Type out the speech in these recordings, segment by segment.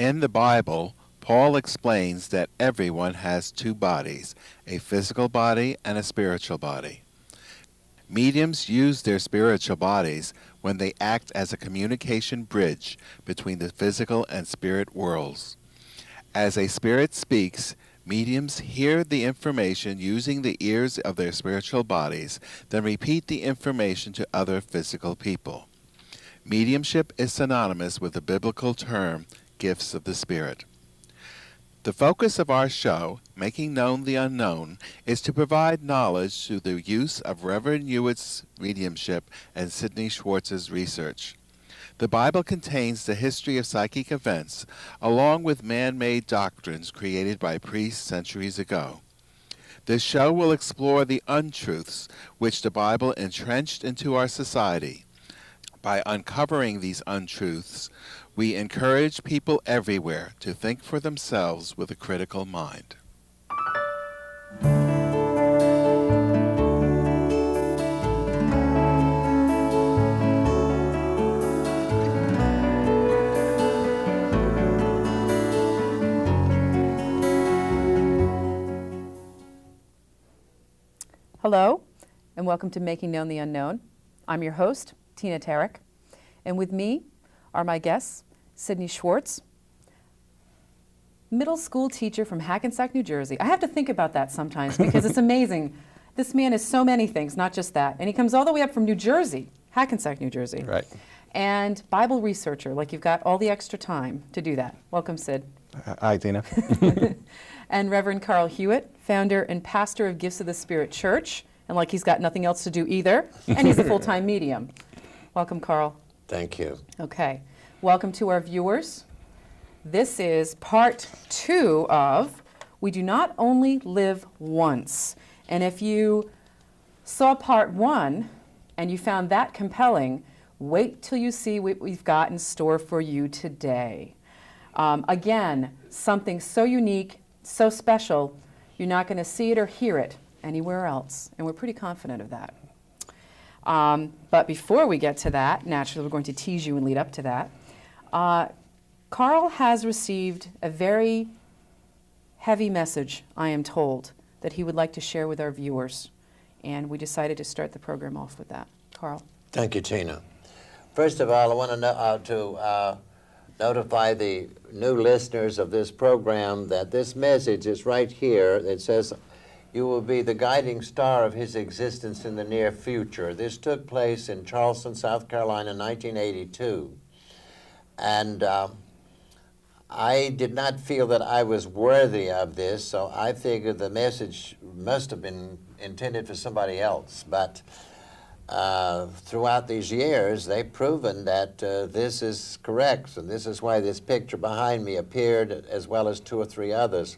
In the Bible, Paul explains that everyone has two bodies, a physical body and a spiritual body. Mediums use their spiritual bodies when they act as a communication bridge between the physical and spirit worlds. As a spirit speaks, mediums hear the information using the ears of their spiritual bodies, then repeat the information to other physical people. Mediumship is synonymous with the biblical term, gifts of the Spirit. The focus of our show, Making Known the Unknown, is to provide knowledge through the use of Reverend Hewitt's mediumship and Sidney Schwartz's research. The Bible contains the history of psychic events, along with man-made doctrines created by priests centuries ago. This show will explore the untruths which the Bible entrenched into our society. By uncovering these untruths, we encourage people everywhere to think for themselves with a critical mind. Hello, and welcome to Making Known the Unknown. I'm your host, Tina Tarryk, and with me are my guests, Sidney Schwartz, middle school teacher from Hackensack, New Jersey. I have to think about that sometimes because it's amazing. This man is so many things, not just that. And he comes all the way up from New Jersey, Hackensack, New Jersey. Right. And Bible researcher, like you've got all the extra time to do that. Welcome, Sid. Hi, Tina. And Reverend Carl Hewitt, founder and pastor of Gifts of the Spirit Church, and like he's got nothing else to do either, and he's a full-time medium. Welcome, Carl. Thank you. Okay. Welcome to our viewers. This is part 2 of We Do Not Only Live Once. And if you saw part 1 and you found that compelling, wait till you see what we've got in store for you today. Again, something so unique, so special, you're not going to see it or hear it anywhere else. And we're pretty confident of that. But before we get to that, naturally we're going to tease you and lead up to that. Carl has received a very heavy message, I am told, that he would like to share with our viewers. And we decided to start the program off with that. Carl. Thank you, Tina. First of all, I want to notify the new listeners of this program that this message is right here. It says, "You will be the guiding star of his existence in the near future." This took place in Charleston, South Carolina, in 1982. And I did not feel that I was worthy of this, so I figured the message must have been intended for somebody else. But throughout these years, they've proven that this is correct, and this is why this picture behind me appeared, as well as 2 or 3 others.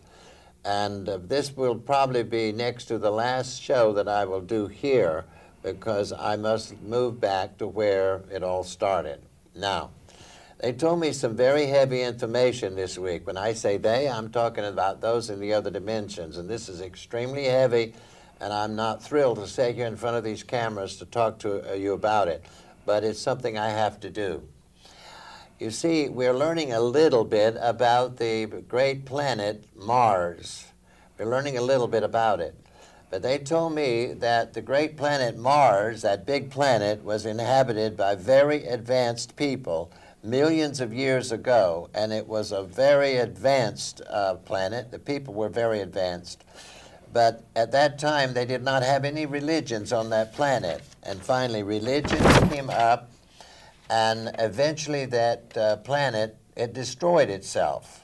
And this will probably be next to the last show that I will do here, because I must move back to where it all started. Now, they told me some very heavy information this week. When I say they, I'm talking about those in the other dimensions, and this is extremely heavy, and I'm not thrilled to sit here in front of these cameras to talk to you about it, but it's something I have to do. You see, we're learning a little bit about the great planet Mars. We're learning a little bit about it. But they told me that the great planet Mars, that big planet, was inhabited by very advanced people millions of years ago, and it was a very advanced planet. The people were very advanced. But at that time, they did not have any religions on that planet. And finally, religion came up, and eventually that planet, it destroyed itself.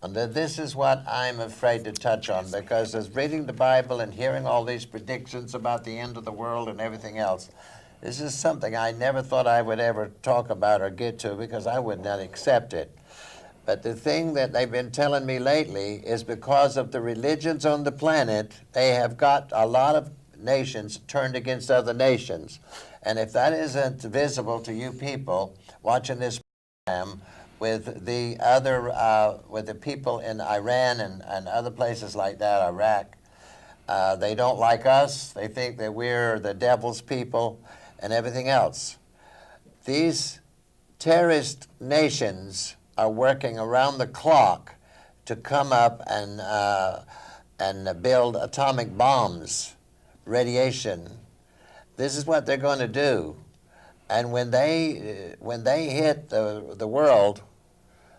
And this is what I'm afraid to touch on, because as reading the Bible and hearing all these predictions about the end of the world and everything else, this is something I never thought I would ever talk about or get to, because I would not accept it. But the thing that they've been telling me lately is because of the religions on the planet, they have got a lot of nations turned against other nations. And if that isn't visible to you people watching this program, with the other, with the people in Iran and other places like that, Iraq, they don't like us. They think that we're the devil's people and everything else. These terrorist nations are working around the clock to come up and build atomic bombs, radiation. This is what they're going to do. And when they hit the world,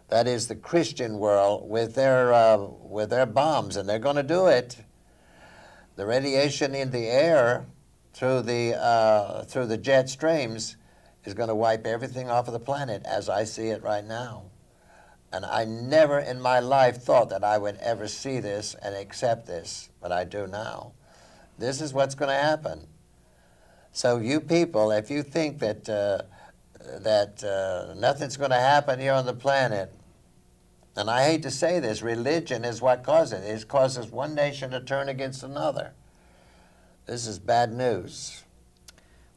that is the Christian world, with their bombs, and they're going to do it, the radiation in the air through the jet streams is going to wipe everything off of the planet as I see it right now. And I never in my life thought that I would ever see this and accept this, but I do now. This is what's going to happen. So you people, if you think that nothing's going to happen here on the planet, and I hate to say this, religion is what causes it. It causes one nation to turn against another. This is bad news.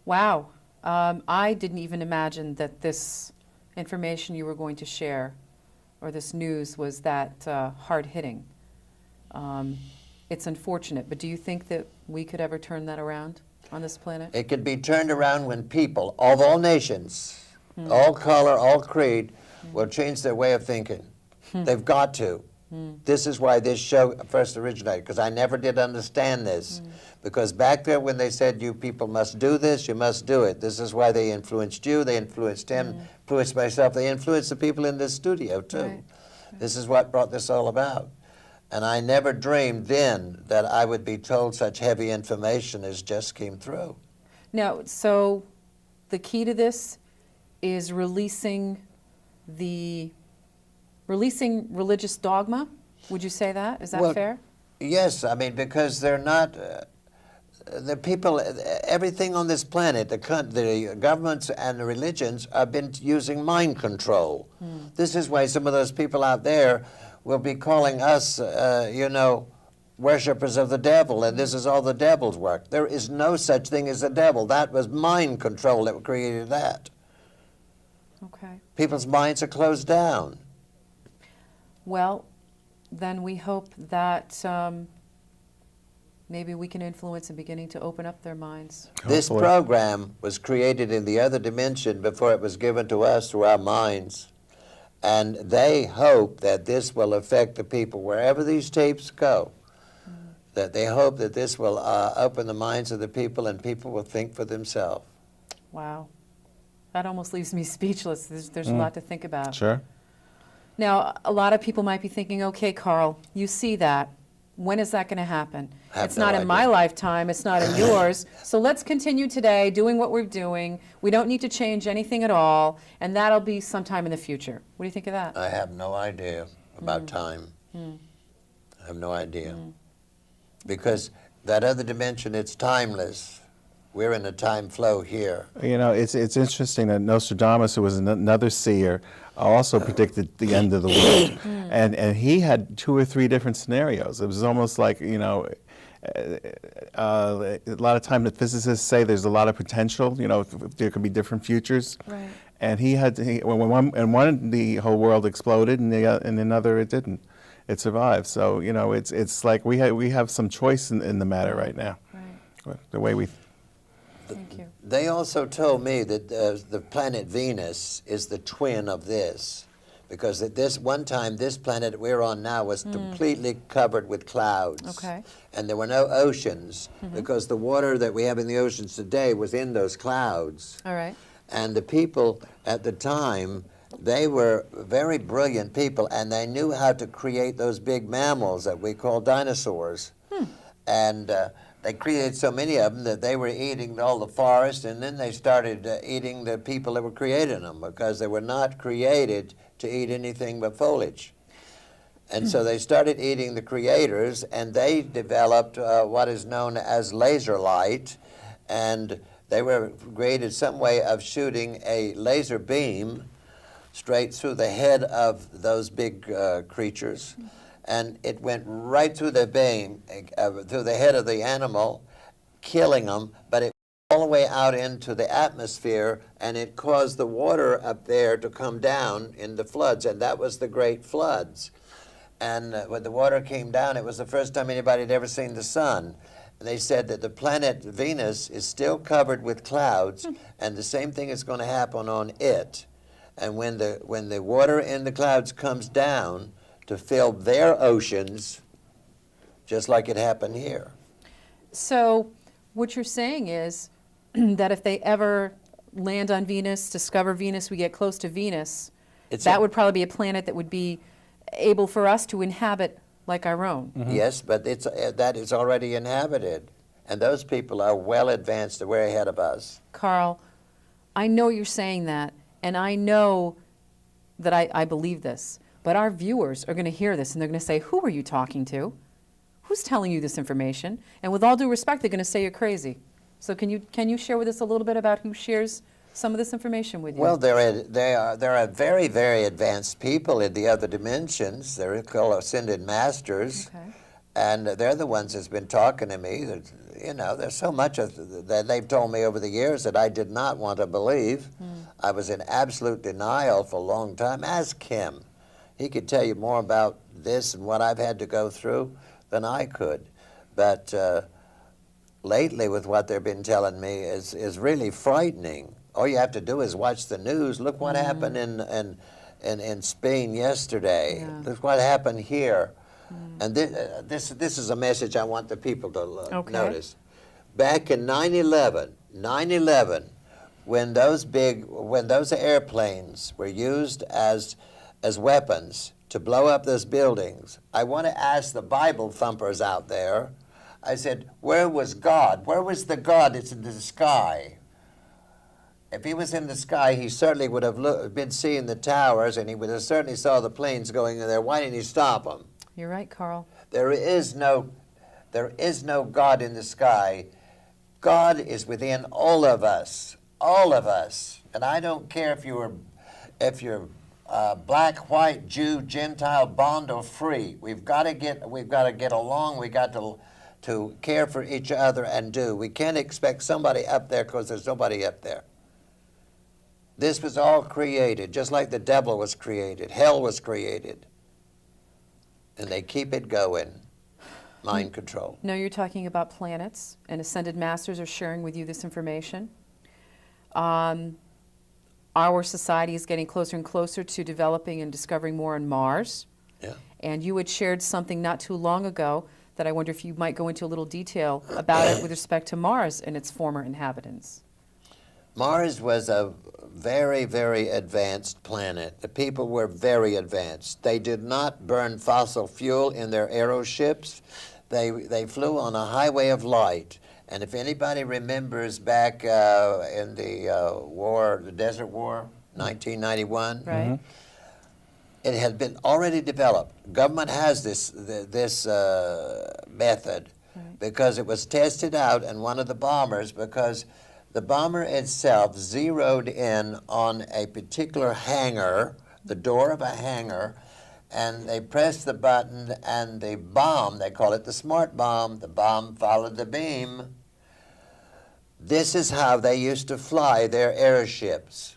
Wow. I didn't even imagine that this information you were going to share, or this news, was that hard-hitting. It's unfortunate, but do you think that we could ever turn that around on this planet? It could be turned around when people of all nations, all color, all creed, will change their way of thinking. They've got to. This is why this show first originated, because I never did understand this. Because back there when they said, you people must do this, you must do it. This is why they influenced you, they influenced him, influenced myself, they influenced the people in this studio too. Right. This is what brought this all about. And I never dreamed then that I would be told such heavy information as just came through. Now, so the key to this is releasing religious dogma? Would you say that? Is that fair? Yes, I mean, because they're not, the people, everything on this planet, the governments and the religions have been using mind control. This is why some of those people out there will be calling us, you know, worshippers of the devil, and this is all the devil's work. There is no such thing as a devil. That was mind control that created that. Okay. People's minds are closed down. Well, then we hope that maybe we can influence and beginning to open up their minds. This program was created in the other dimension before it was given to us through our minds. And they hope that this will affect the people wherever these tapes go, that they hope that this will open the minds of the people and people will think for themselves. Wow. That almost leaves me speechless. There's a lot to think about. Sure. Now, a lot of people might be thinking, okay, Carl, you see that. When is that going to happen? It's not in my lifetime. It's not in yours. So let's continue today doing what we're doing. We don't need to change anything at all, and that'll be sometime in the future. What do you think of that? I have no idea about time. I have no idea. Because that other dimension, it's timeless. We're in a time flow here. You know, it's interesting that Nostradamus, who was another seer, also predicted the end of the world. And he had 2 or 3 different scenarios. It was almost like, you know, a lot of time the physicists say there's a lot of potential, you know, there could be different futures. Right. And when one the whole world exploded, and in another it didn't. It survived. So, you know, it's like we have some choice in the matter right now. Right. The way we... Thank you. They also told me that the planet Venus is the twin of this, because at this one time, this planet we're on now was completely covered with clouds. Okay. And there were no oceans, because the water that we have in the oceans today was in those clouds. All right. And the people at the time, they were very brilliant people, and they knew how to create those big mammals that we call dinosaurs. And they created so many of them that they were eating all the forest, and then they started eating the people that were creating them, because they were not created to eat anything but foliage. And so they started eating the creators, and they developed what is known as laser light, and they were created some way of shooting a laser beam straight through the head of those big creatures. And it went right through the vein, through the head of the animal, killing them, but it went all the way out into the atmosphere, and it caused the water up there to come down in the floods, and that was the great floods. And when the water came down, it was the first time anybody had ever seen the sun. And they said that the planet Venus is still covered with clouds, and the same thing is going to happen on it. And when the water in the clouds comes down to fill their oceans, just like it happened here. So what you're saying is that if they ever land on Venus, discover Venus, we get close to Venus, that would probably be a planet that would be able for us to inhabit like our own. Yes, but that is already inhabited. And those people are well advanced. They're way ahead of us. Carl, I know you're saying that, and I know that I believe this, but our viewers are going to hear this, and they're going to say, who are you talking to? Who's telling you this information? And with all due respect, they're going to say you're crazy. So can you share with us a little bit about who shares some of this information with you? Well, there are very, very advanced people in the other dimensions. They're called ascended masters. Okay. And they're the ones that's been talking to me. There's so much that they've told me over the years that I did not want to believe. I was in absolute denial for a long time. Ask him. He could tell you more about this and what I've had to go through than I could. But lately, with what they've been telling me is really frightening. All you have to do is watch the news. Look what happened in Spain yesterday. Yeah. Look what happened here. And this is a message I want the people to notice. Back in 9/11, when those airplanes were used as weapons to blow up those buildings, I want to ask the Bible thumpers out there. I said, where was God? Where was the God that's in the sky? If he was in the sky, he certainly would have been seeing the towers, and he would have certainly saw the planes going in there. Why didn't he stop them? You're right, Carl. There is no God in the sky. God is within all of us, and I don't care if you're black, white, Jew, Gentile, bond, or free. We've got to get along. We got to care for each other and do. We can't expect somebody up there because there's nobody up there. This was all created, just like the devil was created. Hell was created. And they keep it going. Mind control. No, you're talking about planets, and ascended masters are sharing with you this information. Our society is getting closer and closer to developing and discovering more on Mars. Yeah. And you had shared something not too long ago that I wonder if you might go into a little detail about it with respect to Mars and its former inhabitants. Mars was a very, very advanced planet. The people were very advanced. They did not burn fossil fuel in their aeroships. They flew on a highway of light. And if anybody remembers back in the Desert War, 1991, Right. It had been already developed. Government has this method because it was tested out in one of the bombers, because the bomber itself zeroed in on a particular hangar, the door of a hangar, and they pressed the button, and the bomb, they call it the smart bomb, the bomb followed the beam. This is how they used to fly their airships.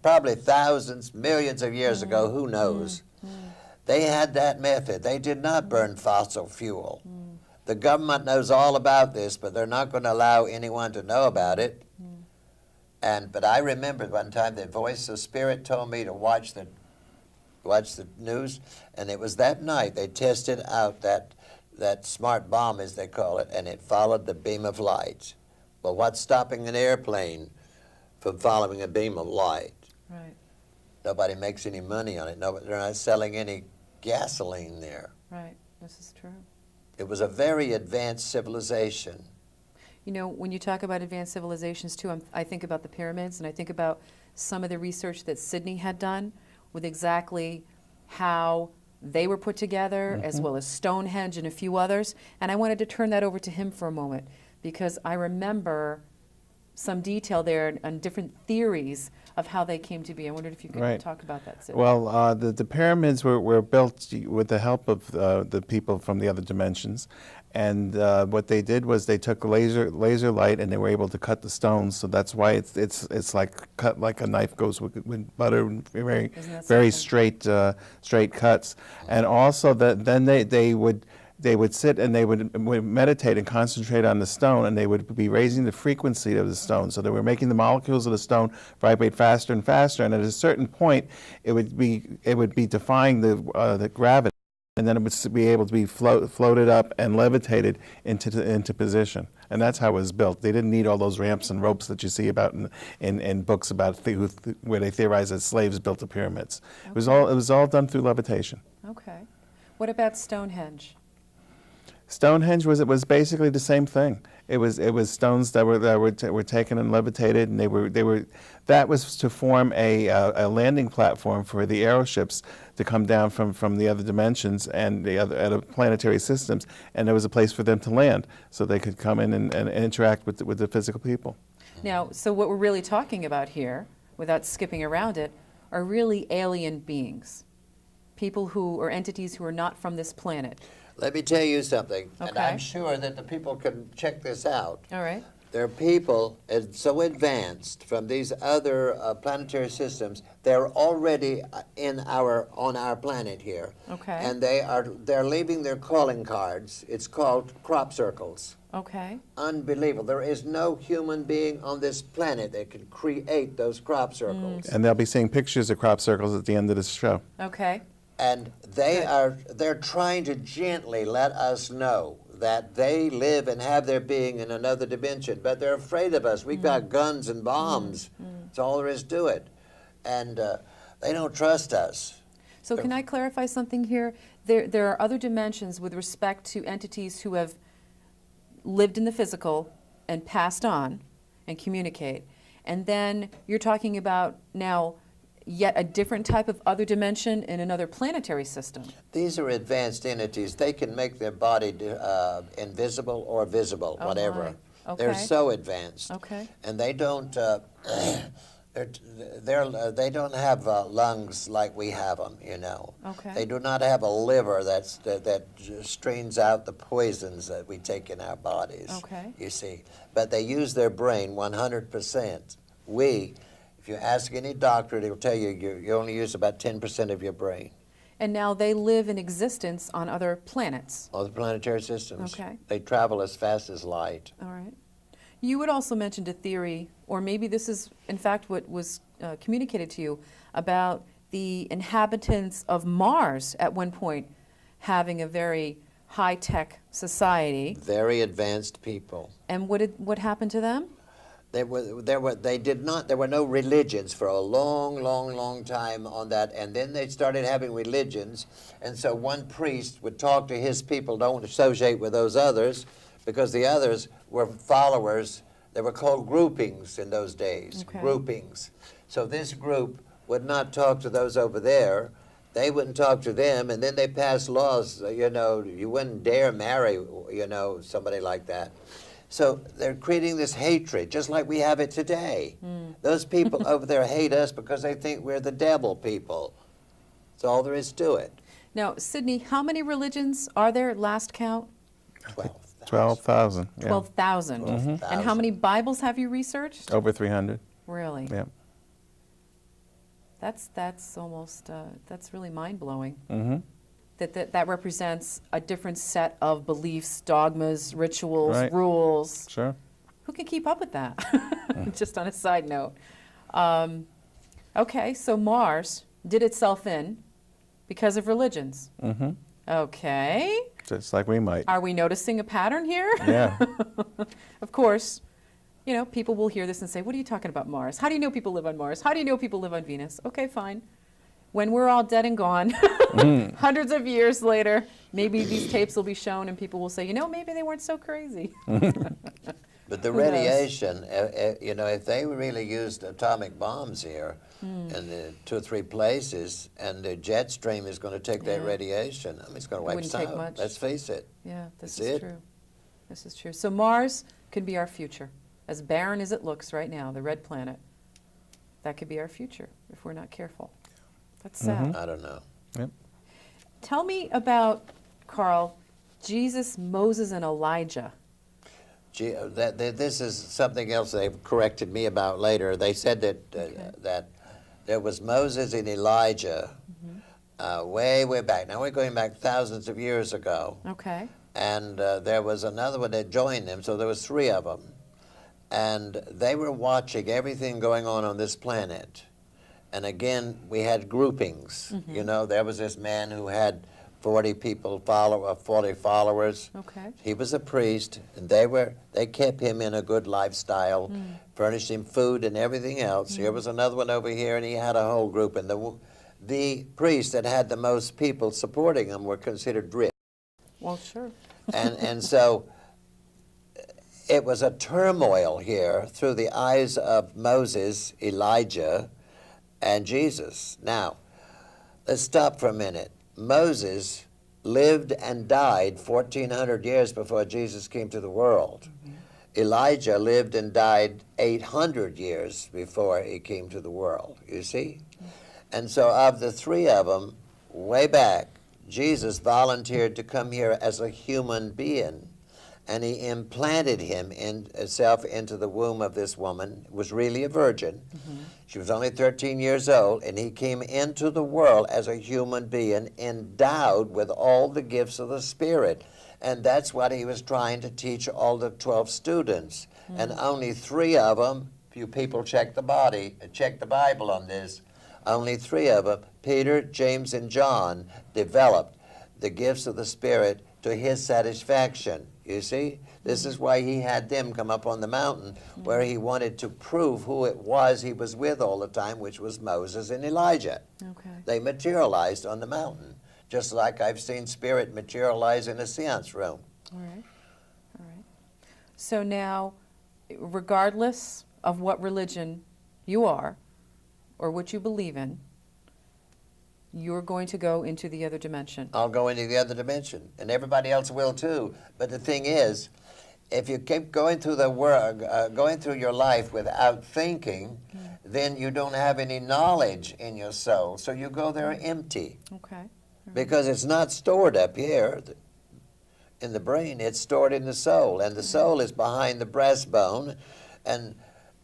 Probably thousands, millions of years ago, who knows? They had that method. They did not burn fossil fuel. The government knows all about this, but they're not going to allow anyone to know about it. But I remember one time the voice of spirit told me to watch the news, and it was that night they tested out that smart bomb, as they call it, and it followed the beam of light. Well, what's stopping an airplane from following a beam of light? Right. Nobody makes any money on it. No, they're not selling any gasoline there. Right. This is true. It was a very advanced civilization. You know, when you talk about advanced civilizations, too, I think about the pyramids, and I think about some of the research that Sidney had done with exactly how they were put together, as well as Stonehenge and a few others. And I wanted to turn that over to him for a moment, because I remember some detail there and different theories of how they came to be. I wondered if you could talk about that, Sidney. Well, the pyramids were built with the help of the people from the other dimensions. And what they did was they took laser light, and they were able to cut the stones. So that's why it's like cut like a knife goes with butter, and very straight cuts. And also then they would they would sit and they would meditate and concentrate on the stone, and they would be raising the frequency of the stone. So they were making the molecules of the stone vibrate faster and faster, and at a certain point, it would be defying the gravity, and then it would be able to be floated up and levitated into position. And that's how it was built. They didn't need all those ramps and ropes that you see about in books about where they theorize that slaves built the pyramids. Okay. It was all done through levitation. Okay. What about Stonehenge? Stonehenge was basically the same thing. It was stones that were taken and levitated, and that was to form a landing platform for the aeroships to come down from the other dimensions and the other planetary systems, and there was a place for them to land, so they could come in and interact with the physical people. Now, so what we're really talking about here, without skipping around it, are really alien beings, people who or entities who are not from this planet. Let me tell you something, Okay. and I'm sure that the people can check this out. All right. There are people so advanced from these other planetary systems. They're already on our planet here. Okay. And they're leaving their calling cards. It's called crop circles. Okay. Unbelievable. There is no human being on this planet that can create those crop circles. And they'll be seeing pictures of crop circles at the end of this show. Okay. And they're trying to gently let us know that they live and have their being in another dimension, but they're afraid of us. We've got guns and bombs. That's all there is to it. And they don't trust us. So can I clarify something here? There are other dimensions with respect to entities who have lived in the physical and passed on and communicate. And then you're talking about now yet a different type of other dimension in another planetary system. These are advanced entities. They can make their body invisible or visible, whatever. My. Okay. They're so advanced. Okay. And they don't they don't have lungs like we have them, you know. Okay. They do not have a liver that strains out the poisons that we take in our bodies. Okay. You see, but they use their brain 100%. If you ask any doctor, they'll tell you you only use about 10% of your brain. And now they live in existence on other planets. Other planetary systems. Okay. They travel as fast as light. All right. You had also mentioned a theory, or maybe this is in fact what was communicated to you, about the inhabitants of Mars at one point having a very high-tech society. Very advanced people. And what happened to them? There were no religions for a long time on that, and then they started having religions, and so one priest would talk to his people, don't associate with those others, because the others were followers. They were called groupings in those days, Okay. groupings. So this group would not talk to those over there, they wouldn't talk to them, and then they passed laws, you know, you wouldn't dare marry, you know, somebody like that. So they're creating this hatred, just like we have it today. Those people over there hate us because they think we're the devil people. That's all there is to it. Now, Sidney, how many religions are there at last count? 12,000. Yeah. 12,000. And how many Bibles have you researched? Over 300. Really? Yeah. That's almost, that's really mind-blowing. Mm-hmm. That represents a different set of beliefs, dogmas, rituals, Right. rules. Sure. Who can keep up with that? Just on a side note. Okay, so Mars did itself in because of religions. Mm-hmm. Okay. Just like we might. Are we noticing a pattern here? Yeah. Of course, you know, people will hear this and say, what are you talking about Mars? How do you know people live on Mars? How do you know people live on Venus? Okay, fine. When we're all dead and gone, hundreds of years later, maybe these tapes will be shown and people will say, you know, maybe they weren't so crazy. But the Who knows? radiation, you know, if they really used atomic bombs here in 2 or 3 places, and the jet stream is going to take that radiation, I mean, it's going to wipe us Wouldn't take out. much. Let's face it. Yeah, this That's is it. true. This is true. So Mars could be our future. As barren as it looks right now, the red planet, that could be our future if we're not careful. That's sad. I don't know. Yep. Tell me about, Carl, Jesus, Moses, and Elijah. Gee, this is something else they've corrected me about later. They said that that there was Moses and Elijah way back. Now we're going back thousands of years ago. Okay. and there was another one that joined them, so there was 3 of them. And they were watching everything going on this planet. And again, we had groupings. You know, there was this man who had 40 people 40 followers. Okay. He was a priest, and they kept him in a good lifestyle, furnished him food and everything else. Here was another one over here, and he had a whole group. And the priest that had the most people supporting him were considered rich. Well, sure. And so it was a turmoil here through the eyes of Moses, Elijah, and Jesus. Now, let's stop for a minute. Moses lived and died 1,400 years before Jesus came to the world. Elijah lived and died 800 years before he came to the world, you see? And so of the 3 of them, way back, Jesus volunteered to come here as a human being, and he implanted himself into the womb of this woman, was really a virgin. She was only 13 years old, and he came into the world as a human being, endowed with all the gifts of the Spirit. And that's what he was trying to teach all the 12 students. And only 3 of them, if you people check the Bible on this, only 3 of them, Peter, James, and John, developed the gifts of the Spirit to his satisfaction. You see? This is why he had them come up on the mountain, where he wanted to prove who it was he was with all the time, which was Moses and Elijah. Okay. They materialized on the mountain, just like I've seen Spirit materialize in a seance room. All right. All right. So now, regardless of what religion you are or what you believe in, you're going to go into the other dimension. I'll go into the other dimension, and everybody else will too. But the thing is, if you keep going through the world, going through your life without thinking, then you don't have any knowledge in your soul. So you go there empty. Okay. Because it's not stored up here in the brain, it's stored in the soul. And the soul is behind the breastbone. And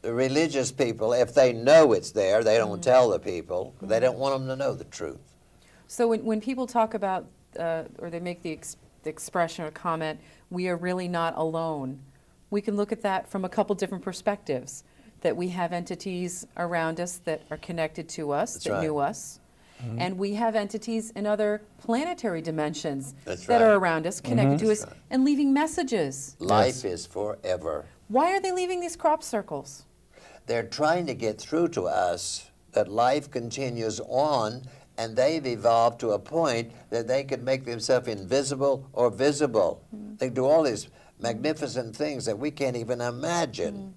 the religious people, if they know it's there, they don't tell the people. They don't want them to know the truth. So when people talk about, or they make the expression or comment, we are really not alone, we can look at that from a couple different perspectives. That we have entities around us that are connected to us, That's that right. knew us. And we have entities in other planetary dimensions That's that right. are around us, connected to us, That's right. and leaving messages. Life is forever. Why are they leaving these crop circles? They're trying to get through to us that life continues on, and they've evolved to a point that they can make themselves invisible or visible. They do all these magnificent things that we can't even imagine.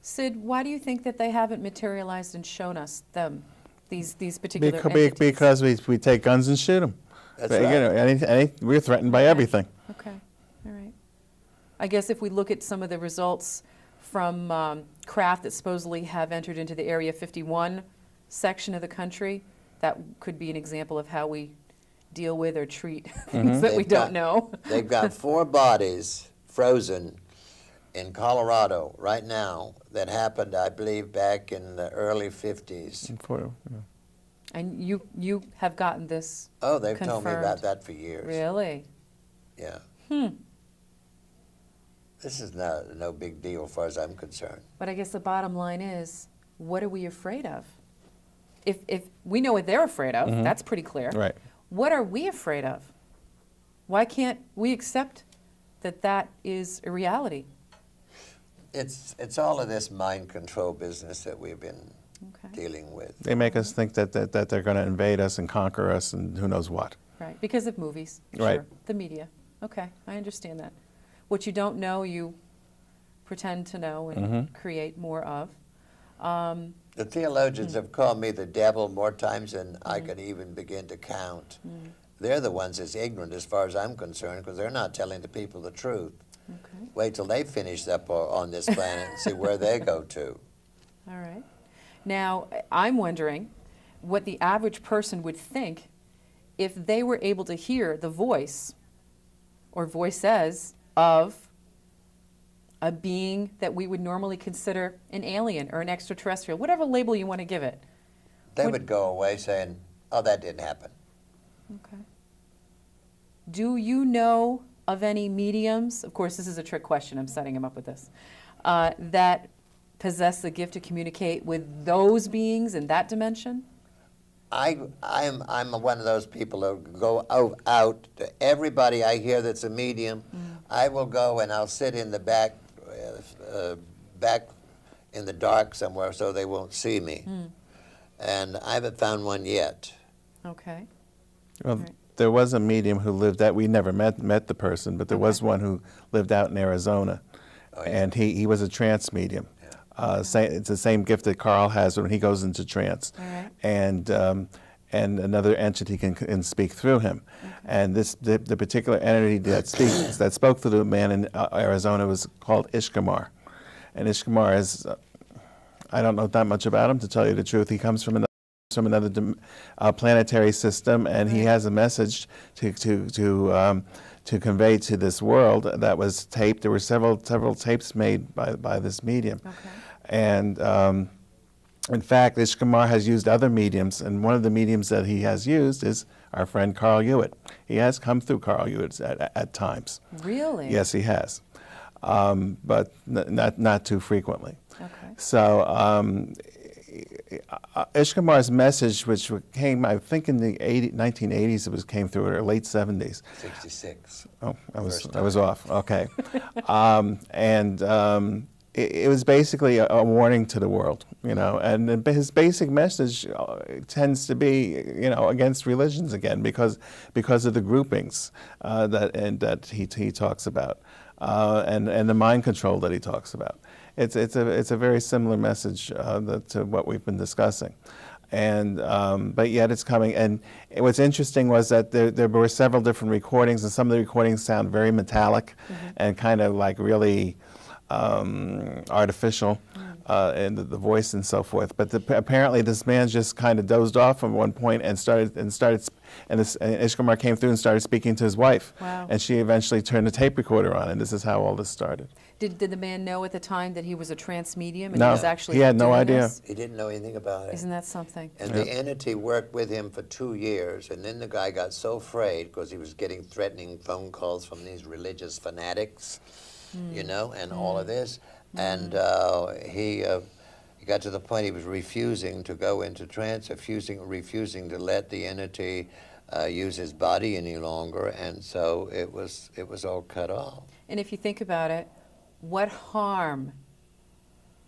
Sid, why do you think that they haven't materialized and shown us them, these particular entities? Because we take guns and shoot them. That's right. We're threatened by everything. Okay, all right. I guess if we look at some of the results from craft that supposedly have entered into the Area 51 section of the country, that could be an example of how we deal with or treat things that we don't know. They've got 4 bodies frozen in Colorado right now that happened, I believe, back in the early 50s. And you have gotten this Oh, they've told me confirmed. about that for years. Really? Yeah. This is no big deal as far as I'm concerned. But I guess the bottom line is, what are we afraid of? If we know what they're afraid of, that's pretty clear. Right. What are we afraid of? Why can't we accept that that is a reality? It's all of this mind control business that we've been Okay. dealing with. They make us think that they're going to invade us and conquer us and who knows what. Right, because of movies. Right. Sure. The media. Okay, I understand that. What you don't know, you pretend to know and create more of. The theologians have called me the devil more times than I could even begin to count. They're the ones that's ignorant as far as I'm concerned, because they're not telling the people the truth. Okay. Wait till they finish up on this planet and see where they go to. All right. Now, I'm wondering what the average person would think if they were able to hear the voice or voices of a being that we would normally consider an alien or an extraterrestrial, whatever label you want to give it. They What- would go away saying, oh, that didn't happen. Okay. Do you know of any mediums? Of course, this is a trick question. I'm setting him up with this. That possess the gift to communicate with those beings in that dimension? I'm one of those people who go out to everybody I hear that's a medium. I will go and I'll sit in the back in the dark somewhere so they won't see me. And I haven't found one yet. Okay. Well, Right. there was a medium who lived out, we never met the person, but there was one who lived out in Arizona. Oh, yeah. And he was a trance medium. It's the same gift that Carl has when he goes into trance. All right. And another entity can speak through him. Okay. And the particular entity that spoke to the man in Arizona was called Ishkamar. And Ishkamar is, I don't know that much about him, to tell you the truth. He comes from another planetary system, and he has a message to convey to this world that was taped. There were several tapes made by this medium. Okay. And in fact, Ishkamar has used other mediums, and one of the mediums that he has used is our friend Carl Hewitt. He has come through Carl Hewitt at times. Really? Yes, he has, but not too frequently. Okay. So Ishkamar's message, which came, I think, in the 1980s, came through, or late 70s. 66. Oh, I was off. Okay, it was basically a warning to the world, you know. And his basic message tends to be, you know, against religions again, because of the groupings that he talks about, and the mind control that he talks about. It's a very similar message to what we've been discussing. And but yet it's coming. And what's interesting was that there were several different recordings, and some of the recordings sound very metallic and kind of like really artificial in the voice and so forth. But apparently this man just kind of dozed off at one point and Ishkamar came through and started speaking to his wife. Wow. And she eventually turned the tape recorder on, and this is how all this started. Did the man know at the time that he was a trance medium and No, he was actually he had no doing idea. this? He didn't know anything about it. Isn't that something? And the entity worked with him for 2 years, and then the guy got so afraid because he was getting threatening phone calls from these religious fanatics, you know, and all of this. And he got to the point he was refusing to go into trance, refusing to let the entity use his body any longer, and so it was all cut off. And if you think about it, what harm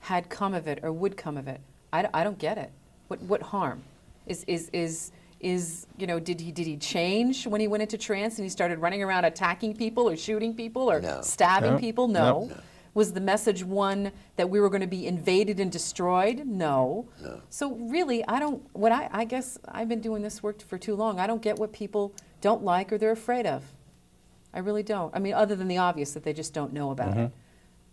had come of it or would come of it? I don't get it. What harm? Is you know, did he change when he went into trance and he started running around attacking people or shooting people or No. stabbing No. people? No. No. Was the message one that we were going to be invaded and destroyed? No. No. So really, I guess I've been doing this work for too long. I don't get what people don't like or they're afraid of. I really don't. I mean, other than the obvious that they just don't know about it.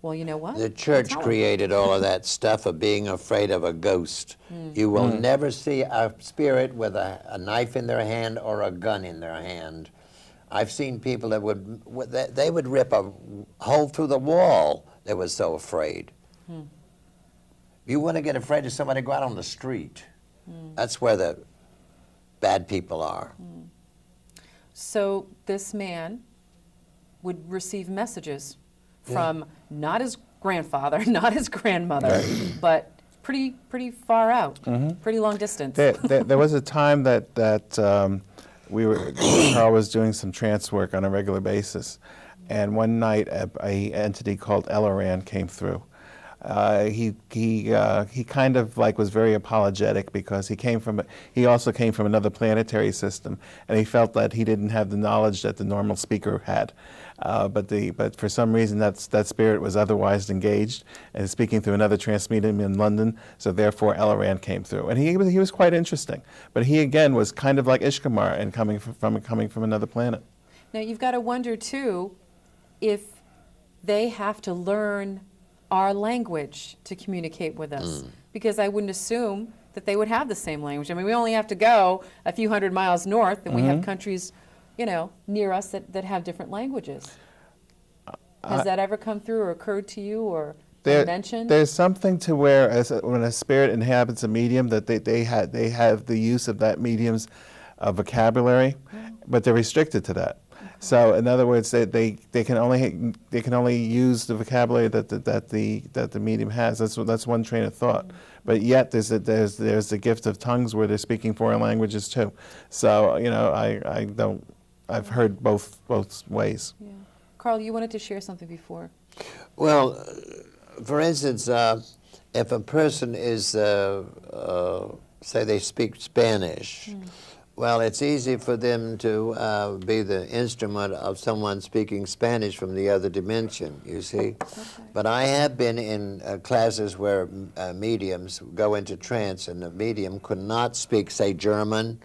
Well, you know what? The church Tell 'em. created all of that stuff of being afraid of a ghost. You will never see a spirit with a knife in their hand or a gun in their hand. I've seen people that would rip a hole through the wall. They were so afraid. You want to get afraid of somebody, go out on the street. That's where the bad people are. So this man would receive messages from not his grandfather, not his grandmother, but pretty far out, pretty long distance. There was a time that Carl was doing some trance work on a regular basis, and one night a entity called Elleran came through. He kind of like was very apologetic because he also came from another planetary system, and he felt that he didn't have the knowledge that the normal speaker had. But for some reason that spirit was otherwise engaged and speaking through another trance medium in London, so therefore Elleran came through. And he was quite interesting. But he again was kind of like Ishkamar and coming from another planet. Now you've got to wonder too if they have to learn our language to communicate with us, because I wouldn't assume that they would have the same language. I mean, we only have to go a few hundred miles north, and we have countries, you know, near us that have different languages. Has that ever come through or occurred to you or been mentioned? There's something to where when a spirit inhabits a medium that they have the use of that medium's vocabulary, but they're restricted to that. So in other words, they can only use the vocabulary that the medium has. That's one train of thought. But yet there's the gift of tongues where they're speaking foreign languages too. So I've heard both ways. Yeah. Carl, you wanted to share something before. Well, for instance, if a person is, say they speak Spanish, well, it's easy for them to be the instrument of someone speaking Spanish from the other dimension, you see. Okay. But I have been in classes where mediums go into trance and the medium could not speak, say, German,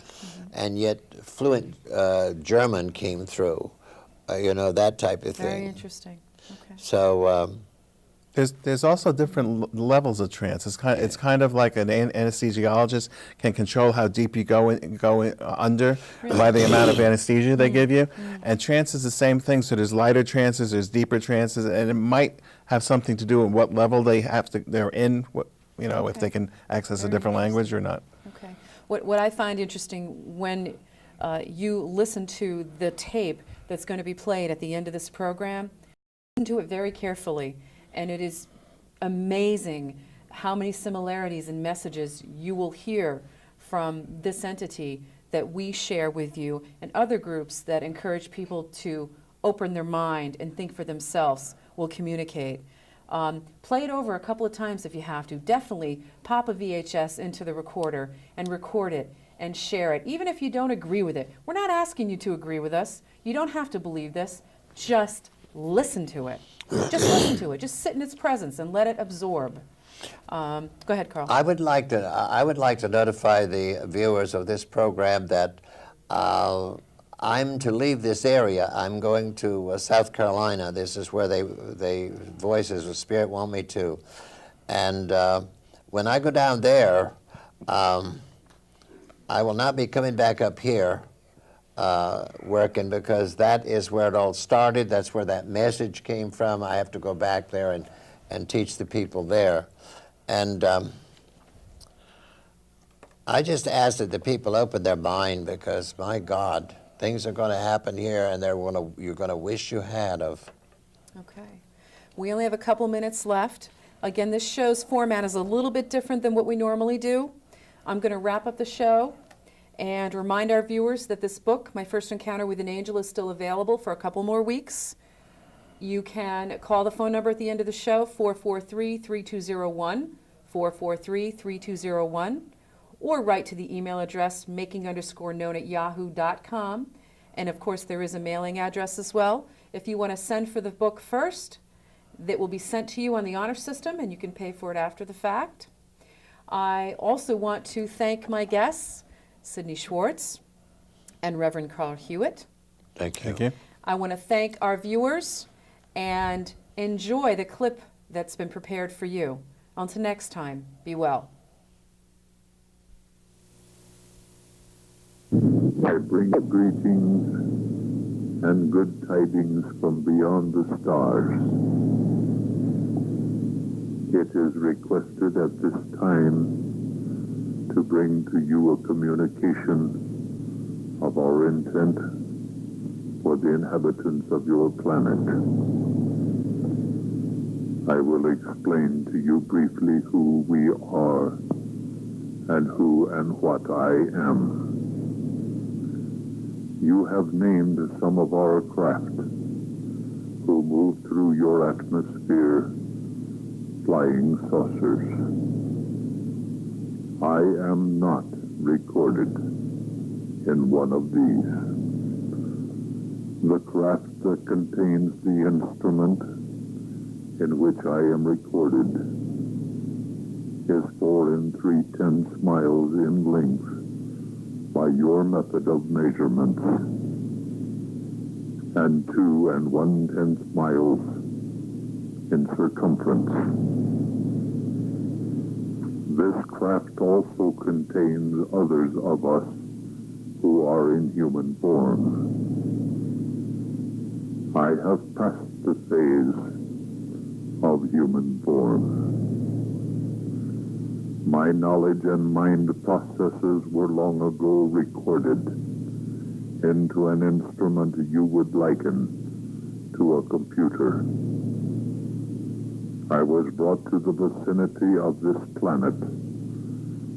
and yet fluent German came through, that type of thing. Very interesting. Okay. So... There's also different levels of trance. It's kind of like an anesthesiologist can control how deep you go under by the amount of anesthesia they give you. And trance is the same thing. So there's lighter trances, there's deeper trances, and it might have something to do with what level they're in. If they can access a different language or not. Okay. What I find interesting when you listen to the tape that's going to be played at the end of this program, listen to it very carefully. And it is amazing how many similarities and messages you will hear from this entity that we share with you and other groups that encourage people to open their mind and think for themselves will communicate. Play it over a couple of times if you have to. Definitely pop a VHS into the recorder and record it and share it, even if you don't agree with it. We're not asking you to agree with us. You don't have to believe this. Just listen to it. Just listen to it. Just sit in its presence and let it absorb. Go ahead, Carl. I would like to notify the viewers of this program that I'm to leave this area. I'm going to South Carolina. This is where they Voices of Spirit want me to. And when I go down there, I will not be coming back up here. Working, because that is where it all started. That's where that message came from. I have to go back there and teach the people there. And I just ask that the people open their mind, because, my God, things are going to happen here and you're going to wish you had of. Okay. We only have a couple minutes left. Again, this show's format is a little bit different than what we normally do. I'm going to wrap up the show and remind our viewers that this book, My First Encounter with an Angel, is still available for a couple more weeks. You can call the phone number at the end of the show, 443-3201, 443-3201, or write to the email address making_known@yahoo.com. And of course, there is a mailing address as well. If you want to send for the book first, that will be sent to you on the honor system, and you can pay for it after the fact. I also want to thank my guests, Sidney Schwartz and Reverend Carl Hewitt. Thank you. Thank you. I want to thank our viewers and enjoy the clip that's been prepared for you. Until next time, be well. I bring greetings and good tidings from beyond the stars. It is requested at this time to bring to you a communication of our intent for the inhabitants of your planet. I will explain to you briefly who we are and who and what I am. You have named some of our craft who move through your atmosphere, flying saucers. I am not recorded in one of these. The craft that contains the instrument in which I am recorded is 4 3/10 miles in length by your method of measurement, and 2 1/10 miles in circumference. This craft also contains others of us who are in human form. I have passed the phase of human form. My knowledge and mind processes were long ago recorded into an instrument you would liken to a computer. I was brought to the vicinity of this planet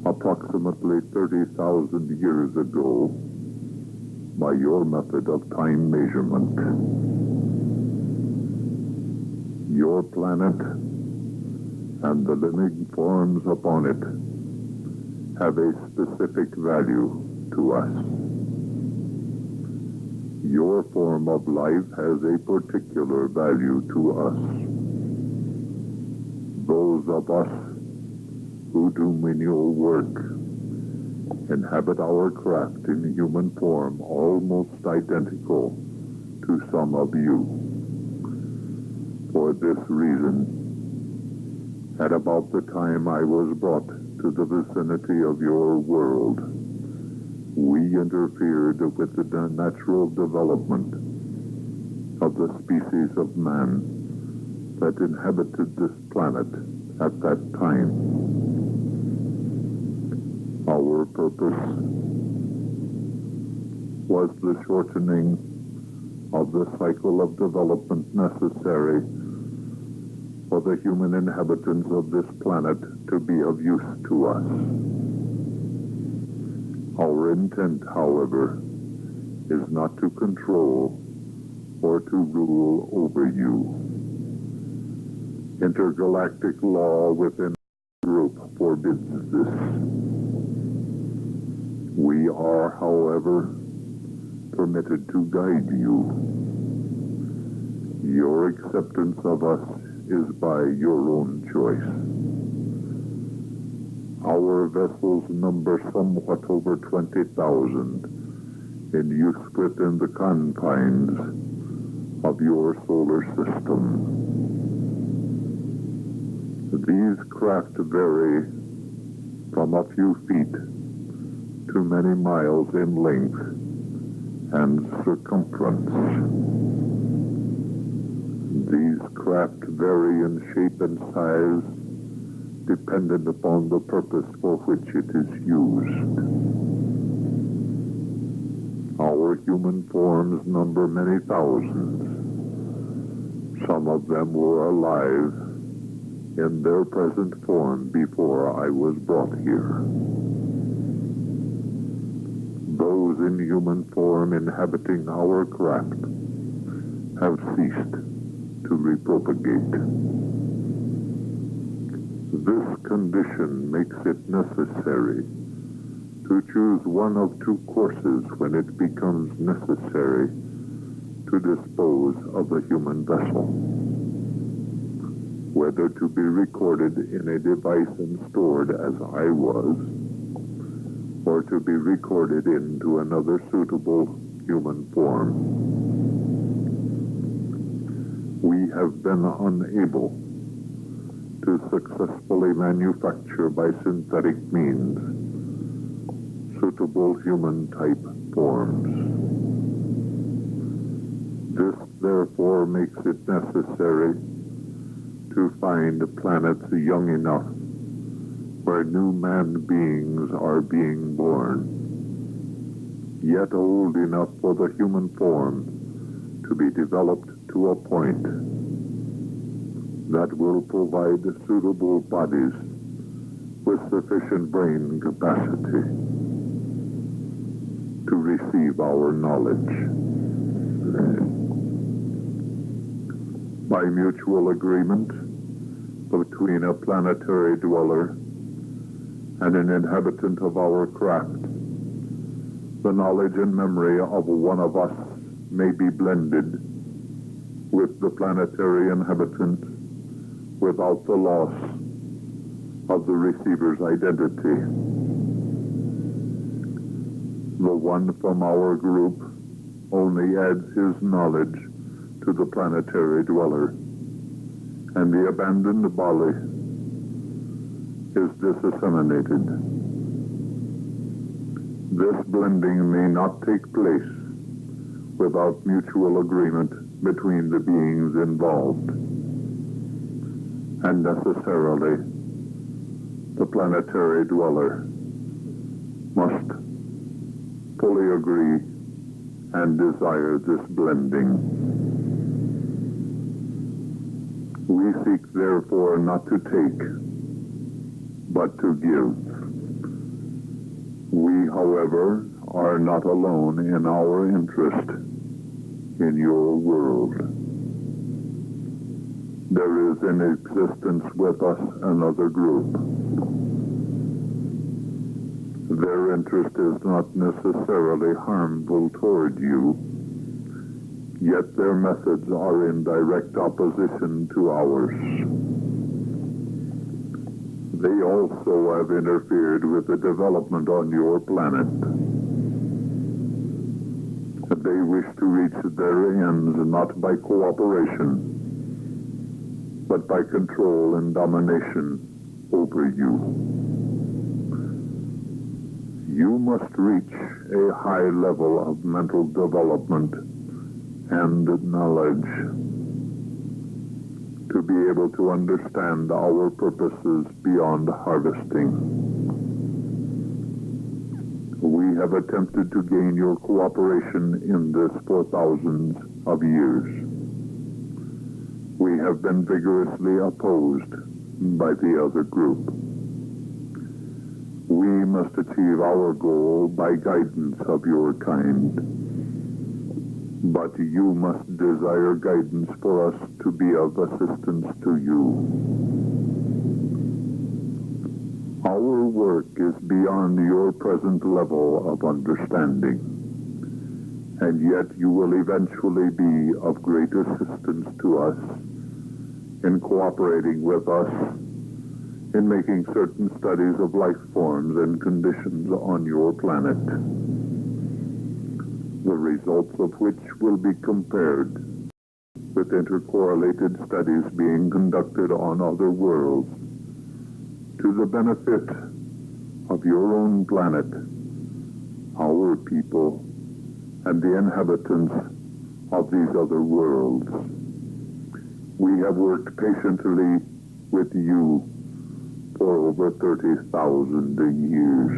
approximately 30,000 years ago by your method of time measurement. Your planet and the living forms upon it have a specific value to us. Your form of life has a particular value to us. Those of us who do menial work inhabit our craft in human form almost identical to some of you. For this reason, at about the time I was brought to the vicinity of your world, we interfered with the natural development of the species of man that inhabited this planet at that time. Our purpose was the shortening of the cycle of development necessary for the human inhabitants of this planet to be of use to us. Our intent, however, is not to control or to rule over you. Intergalactic law within the group forbids this. We are, however, permitted to guide you. Your acceptance of us is by your own choice. Our vessels number somewhat over 20,000 in use within the confines of your solar system. These craft vary from a few feet to many miles in length and circumference. These craft vary in shape and size dependent upon the purpose for which it is used. Our human forms number many thousands. Some of them were alive in their present form before I was brought here. Those in human form inhabiting our craft have ceased to repropagate. This condition makes it necessary to choose one of two courses when it becomes necessary to dispose of the human vessel. Whether to be recorded in a device and stored as I was, or to be recorded into another suitable human form. We have been unable to successfully manufacture by synthetic means suitable human type forms. This therefore makes it necessary to find planets young enough where new man beings are being born, yet old enough for the human form to be developed to a point that will provide suitable bodies with sufficient brain capacity to receive our knowledge. By mutual agreement between a planetary dweller and an inhabitant of our craft, the knowledge and memory of one of us may be blended with the planetary inhabitant without the loss of the receiver's identity. The one from our group only adds his knowledge to the planetary dweller, and the abandoned body is disseminated. This blending may not take place without mutual agreement between the beings involved, and necessarily the planetary dweller must fully agree and desire this blending. We seek, therefore, not to take, but to give. We, however, are not alone in our interest in your world. There is in existence with us another group. Their interest is not necessarily harmful toward you, yet their methods are in direct opposition to ours. They also have interfered with the development on your planet. They wish to reach their ends not by cooperation, but by control and domination over you. You must reach a high level of mental development and knowledge to be able to understand our purposes beyond harvesting. We have attempted to gain your cooperation in this for thousands of years. We have been vigorously opposed by the other group. We must achieve our goal by guidance of your kind. But you must desire guidance for us to be of assistance to you. Our work is beyond your present level of understanding, and yet you will eventually be of great assistance to us in cooperating with us in making certain studies of life forms and conditions on your planet, the results of which will be compared with intercorrelated studies being conducted on other worlds to the benefit of your own planet, our people, and the inhabitants of these other worlds. We have worked patiently with you for over 30,000 years.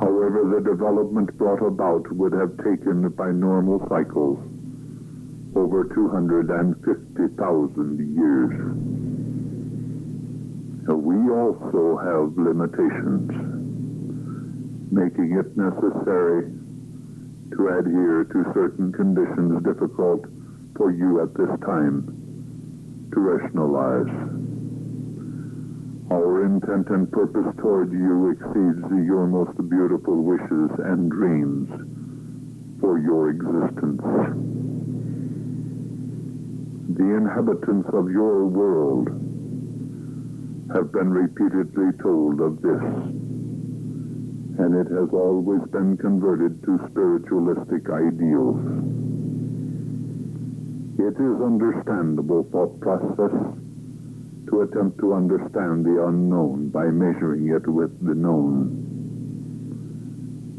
However, the development brought about would have taken by normal cycles over 250,000 years. We also have limitations, making it necessary to adhere to certain conditions difficult for you at this time to rationalize. Our intent and purpose toward you exceeds your most beautiful wishes and dreams for your existence. The inhabitants of your world have been repeatedly told of this, and it has always been converted to spiritualistic ideals. It is understandable thought process to attempt to understand the unknown by measuring it with the known.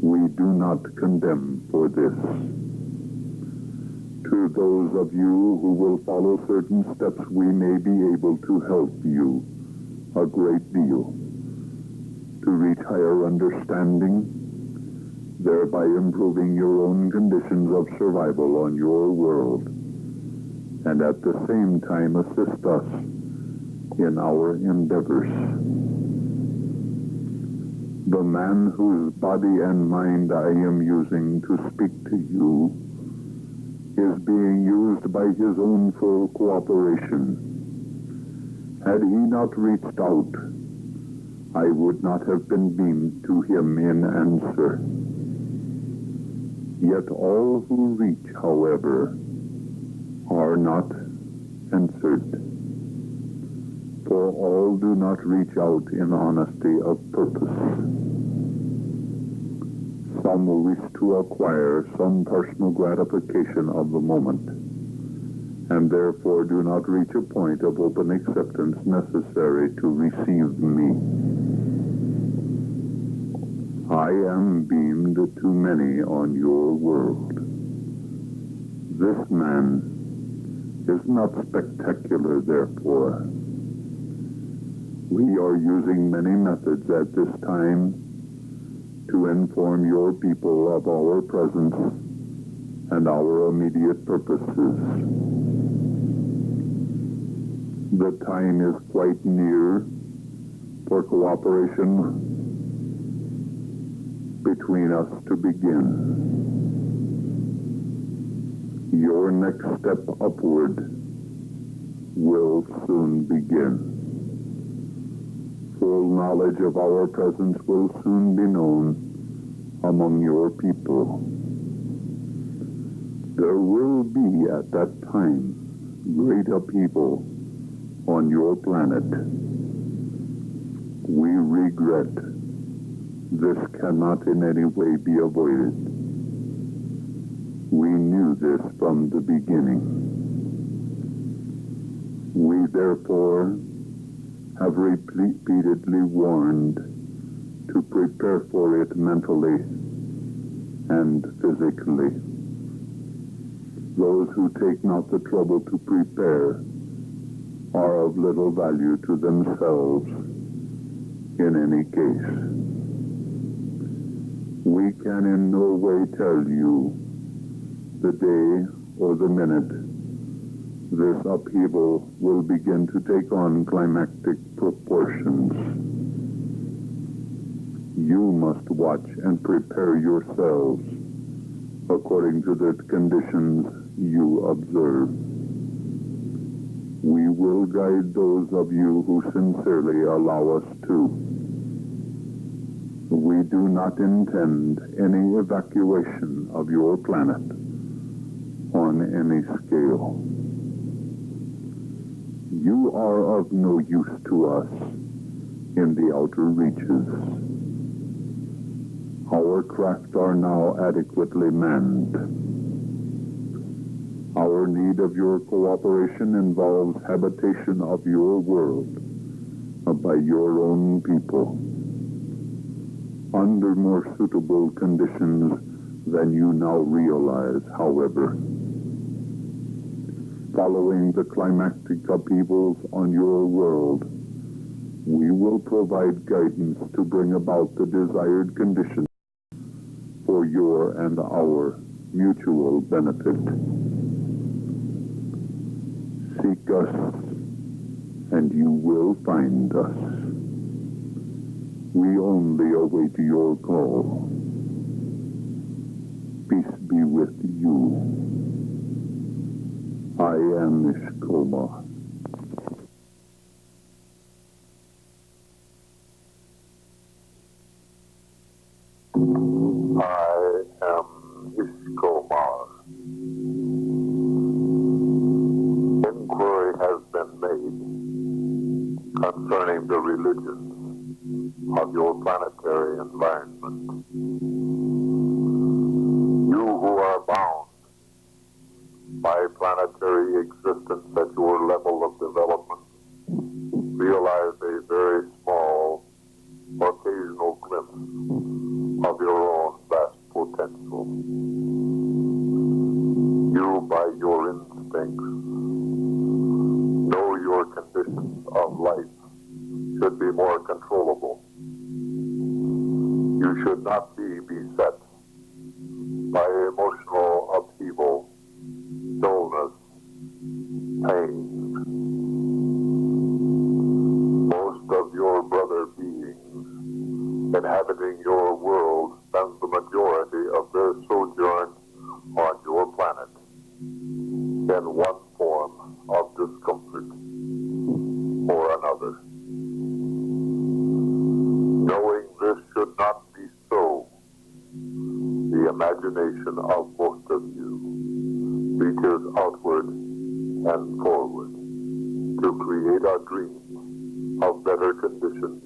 We do not condemn for this. To those of you who will follow certain steps, we may be able to help you a great deal to reach higher understanding, thereby improving your own conditions of survival on your world, and at the same time assist us in our endeavors. The man whose body and mind I am using to speak to you is being used by his own full cooperation. Had he not reached out, I would not have been beamed to him in answer. Yet all who reach, however, are not answered. For all do not reach out in honesty of purpose. Some wish to acquire some personal gratification of the moment, and therefore do not reach a point of open acceptance necessary to receive me. I am beamed to many on your world. This man is not spectacular, therefore. We are using many methods at this time to inform your people of our presence and our immediate purposes. The time is quite near for cooperation between us to begin. Your next step upward will soon begin. Full knowledge of our presence will soon be known among your people. There will be at that time great upheaval on your planet. We regret this cannot in any way be avoided. We knew this from the beginning. We therefore have repeatedly warned to prepare for it mentally and physically. Those who take not the trouble to prepare are of little value to themselves in any case. We can in no way tell you the day or the minute this upheaval will begin to take on climactic proportions. You must watch and prepare yourselves according to the conditions you observe. We will guide those of you who sincerely allow us to. We do not intend any evacuation of your planet on any scale. You are of no use to us in the outer reaches. Our craft are now adequately manned. Our need of your cooperation involves habitation of your world by your own people under more suitable conditions than you now realize, however. Following the climactic upheavals on your world, we will provide guidance to bring about the desired conditions for your and our mutual benefit. Seek us, and you will find us. We only await your call. Peace be with you. I am Ishkoma. I am Ishkoma. Inquiry has been made concerning the religions of your planetary environment. You who are bound by planetary existence at your level of development realize a very small, occasional glimpse of your own vast potential. You, by your instincts, know your conditions of life should be more controllable. You should not be beset by emotional upheaval, dullness, pain. Most of your brother beings inhabiting your world spend the majority of their sojourn on your planet in one form of discomfort or another. Knowing this should not be so, the imagination of most of you reaches outward and forward to create a dream of better conditions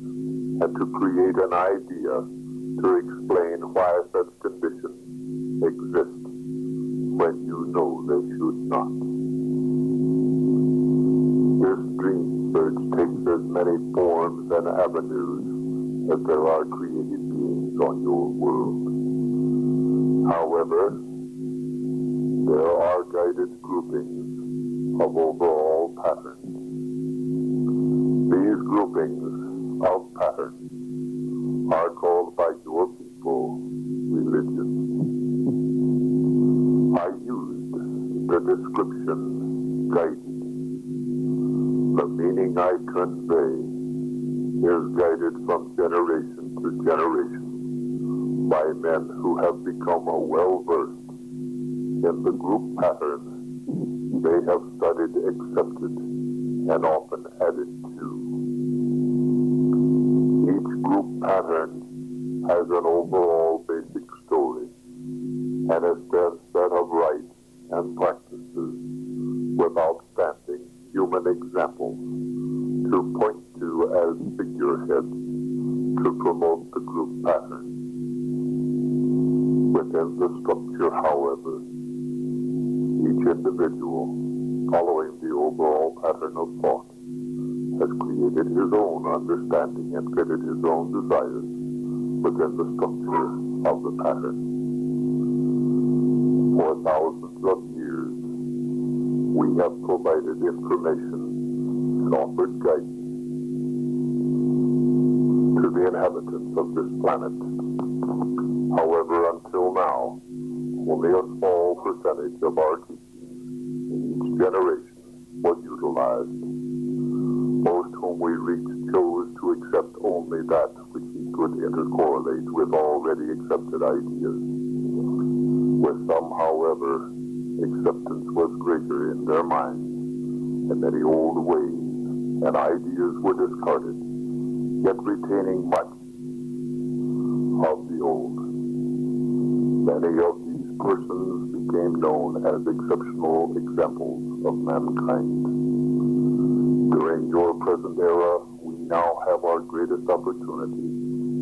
and to create an idea to explain why such conditions exist when you know they should not. This dream search takes as many forms and avenues as there are created beings on your world. However, there are guided groupings of overall patterns. These groupings of patterns are called by your people description guided. The meaning I convey is guided from generation to generation by men who have become well-versed in the group pattern they have studied, accepted, and often added to. Each group pattern has an overall basic story and a set of rites and practices with outstanding human examples to point to as figureheads to promote the group pattern. Within the structure, however, each individual, following the overall pattern of thought, has created his own understanding and fitted his own desires within the structure of the pattern. For thousands of years, we have provided information and offered guidance to the inhabitants of this planet. However, until now, only a small percentage of our teachings in each generation was utilized. Most whom we reached chose to accept only that which he could intercorrelate with already accepted ideas. With some, however, acceptance was greater in their minds, and many old ways and ideas were discarded, yet retaining much of the old. Many of these persons became known as exceptional examples of mankind. During your present era, we now have our greatest opportunity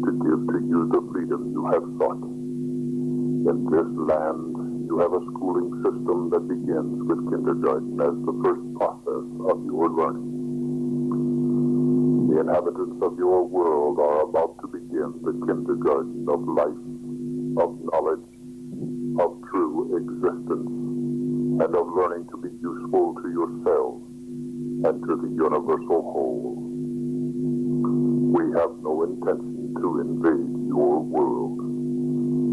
to give to you the freedom you have sought. In this land, you have a schooling system that begins with kindergarten as the first process of your learning. The inhabitants of your world are about to begin the kindergarten of life, of knowledge, of true existence, and of learning to be useful to yourselves and to the universal whole. We have no intention to invade your world.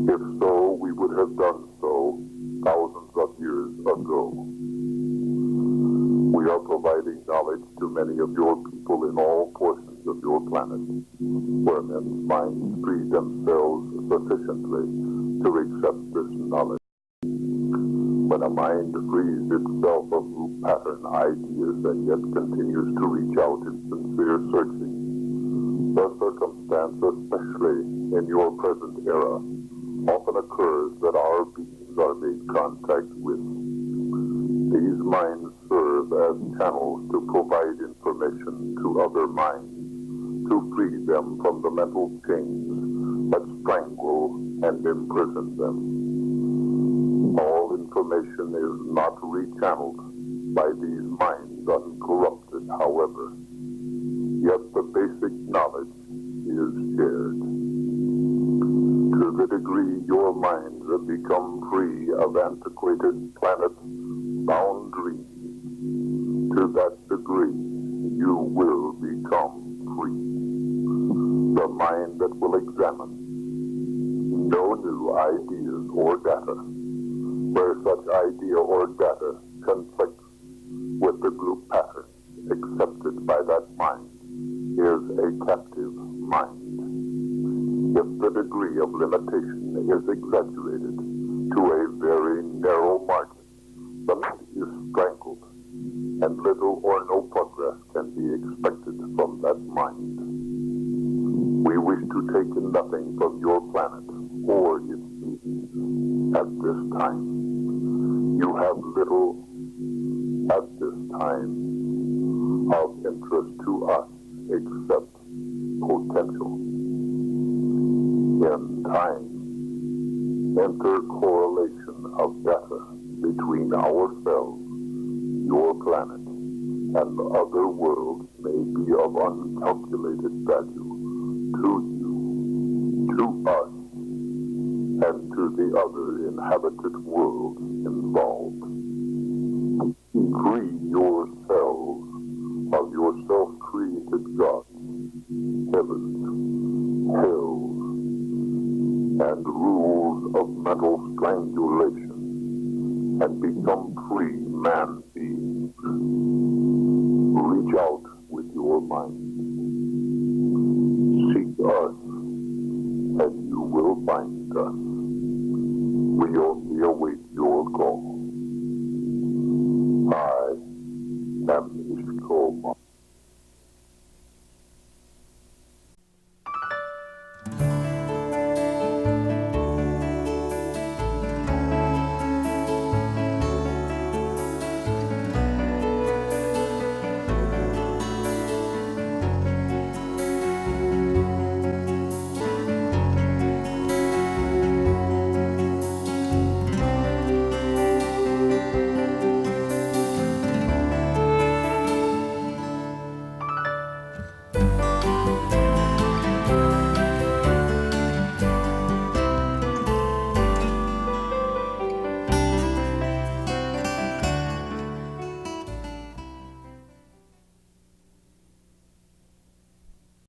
If so, we would have done so thousands of years ago. We are providing knowledge to many of your people in all portions of your planet, where men's minds free themselves sufficiently to accept this knowledge. When a mind frees itself of group pattern ideas and yet continues to reach out in sincere searching, the circumstance, especially in your present era, often occurs that our beings are made contact with. These minds serve as channels to provide information to other minds, to free them from the mental chains that strangle and imprison them. All information is not rechanneled by these minds uncorrupted, however, yet the basic knowledge is shared. To the degree your minds have become free of antiquated planet-bound dreams, to that degree you will become free. The mind that will examine no new ideas or data, where such idea or data conflicts with the group pattern accepted by that mind, is a captive mind. If the degree of limitation is exaggerated to a very narrow margin, the mind is strangled, and little or no progress can be expected from that mind. We wish to take nothing from your planet or its beings at this time. You have little at this time of interest to us except potential. In time, intercorrelation of data between ourselves, your planet, and other worlds may be of uncalculated value to you, to us, and to the other inhabited worlds involved. Free yourselves of your self-created gods, heavens, hells, and rules of mental strangulation, and become free out with your mind.